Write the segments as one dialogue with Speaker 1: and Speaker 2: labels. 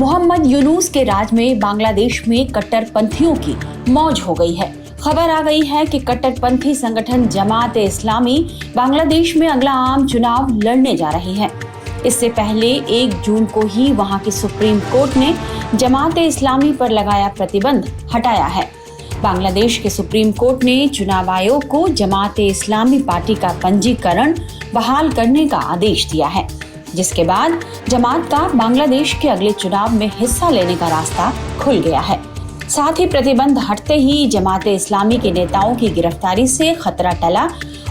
Speaker 1: मोहम्मद यूनुस के राज में बांग्लादेश में कट्टरपंथियों की मौज हो गई है। खबर आ गई है कि कट्टरपंथी संगठन जमात-ए इस्लामी बांग्लादेश में अगला आम चुनाव लड़ने जा रही है। इससे पहले 1 जून को ही वहां की सुप्रीम कोर्ट ने जमात-ए इस्लामी पर लगाया प्रतिबंध हटाया है। बांग्लादेश के सुप्रीम कोर्ट ने चुनाव आयोग को जमात-ए इस्लामी पार्टी का पंजीकरण बहाल करने का आदेश दिया है, जिसके बाद जमात का बांग्लादेश के अगले चुनाव में हिस्सा लेने का रास्ता खुल गया है। साथ ही प्रतिबंध हटते ही जमात-ए इस्लामी के नेताओं की गिरफ्तारी से खतरा टला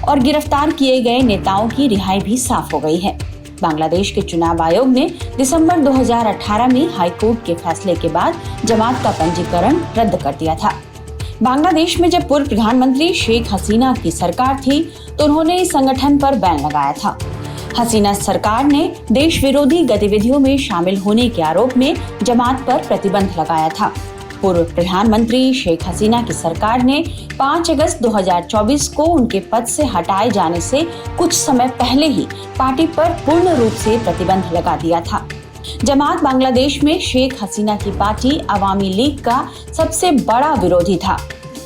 Speaker 1: और गिरफ्तार किए गए नेताओं की रिहाई भी साफ हो गई है। बांग्लादेश के चुनाव आयोग ने दिसंबर 2018 में हाईकोर्ट के फैसले के बाद जमात का पंजीकरण रद्द कर दिया था। बांग्लादेश में जब पूर्व प्रधानमंत्री शेख हसीना की सरकार थी तो उन्होंने इस संगठन पर बैन लगाया था। हसीना सरकार ने देश विरोधी गतिविधियों में शामिल होने के आरोप में जमात पर प्रतिबंध लगाया था। पूर्व प्रधानमंत्री शेख हसीना की सरकार ने 5 अगस्त 2024 को उनके पद से हटाए जाने से कुछ समय पहले ही पार्टी पर पूर्ण रूप से प्रतिबंध लगा दिया था। जमात बांग्लादेश में शेख हसीना की पार्टी अवामी लीग का सबसे बड़ा विरोधी था।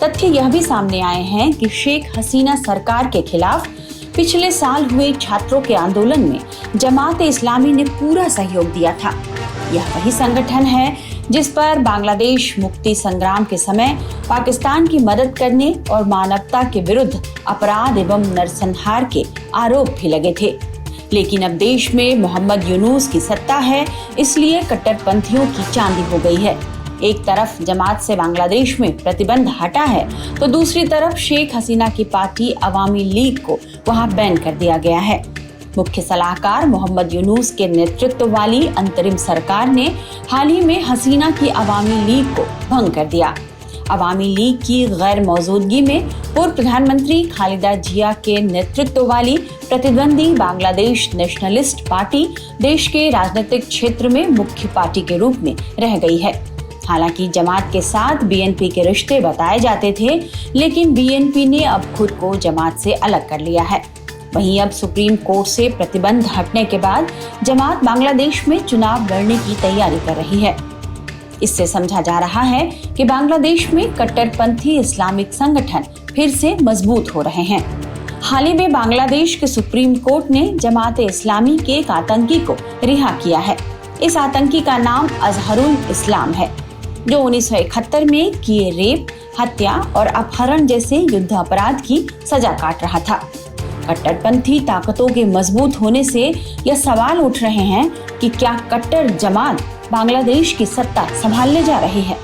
Speaker 1: तथ्य यह भी सामने आए हैं कि शेख हसीना सरकार के खिलाफ पिछले साल हुए छात्रों के आंदोलन में जमात-ए इस्लामी ने पूरा सहयोग दिया था। यह वही संगठन है जिस पर बांग्लादेश मुक्ति संग्राम के समय पाकिस्तान की मदद करने और मानवता के विरुद्ध अपराध एवं नरसंहार के आरोप भी लगे थे। लेकिन अब देश में मोहम्मद यूनुस की सत्ता है, इसलिए कट्टरपंथियों की चांदी हो गई है। एक तरफ जमात से बांग्लादेश में प्रतिबंध हटा है तो दूसरी तरफ शेख हसीना की पार्टी अवामी लीग को वहां बैन कर दिया गया है। मुख्य सलाहकार मोहम्मद यूनुस के नेतृत्व वाली अंतरिम सरकार ने हाल ही में हसीना की अवामी लीग को भंग कर दिया। अवामी लीग की गैर मौजूदगी में पूर्व प्रधानमंत्री खालिदा जिया के नेतृत्व वाली प्रतिद्वंदी बांग्लादेश नेशनलिस्ट पार्टी देश के राजनीतिक क्षेत्र में मुख्य पार्टी के रूप में रह गई है। हालांकि जमात के साथ बीएनपी के रिश्ते बताए जाते थे, लेकिन बीएनपी ने अब खुद को जमात से अलग कर लिया है। वहीं अब सुप्रीम कोर्ट से प्रतिबंध हटने के बाद जमात बांग्लादेश में चुनाव लड़ने की तैयारी कर रही है। इससे समझा जा रहा है कि बांग्लादेश में कट्टरपंथी इस्लामिक संगठन फिर से मजबूत हो रहे हैं। हाल ही में बांग्लादेश के सुप्रीम कोर्ट ने जमात-ए इस्लामी के एक आतंकी को रिहा किया है। इस आतंकी का नाम अजहरुल इस्लाम है, जो 1971 में किए रेप, हत्या और अपहरण जैसे युद्ध अपराध की सजा काट रहा था। कट्टरपंथी ताकतों के मजबूत होने से यह सवाल उठ रहे हैं कि क्या कट्टर जमात बांग्लादेश की सत्ता संभालने जा रही है।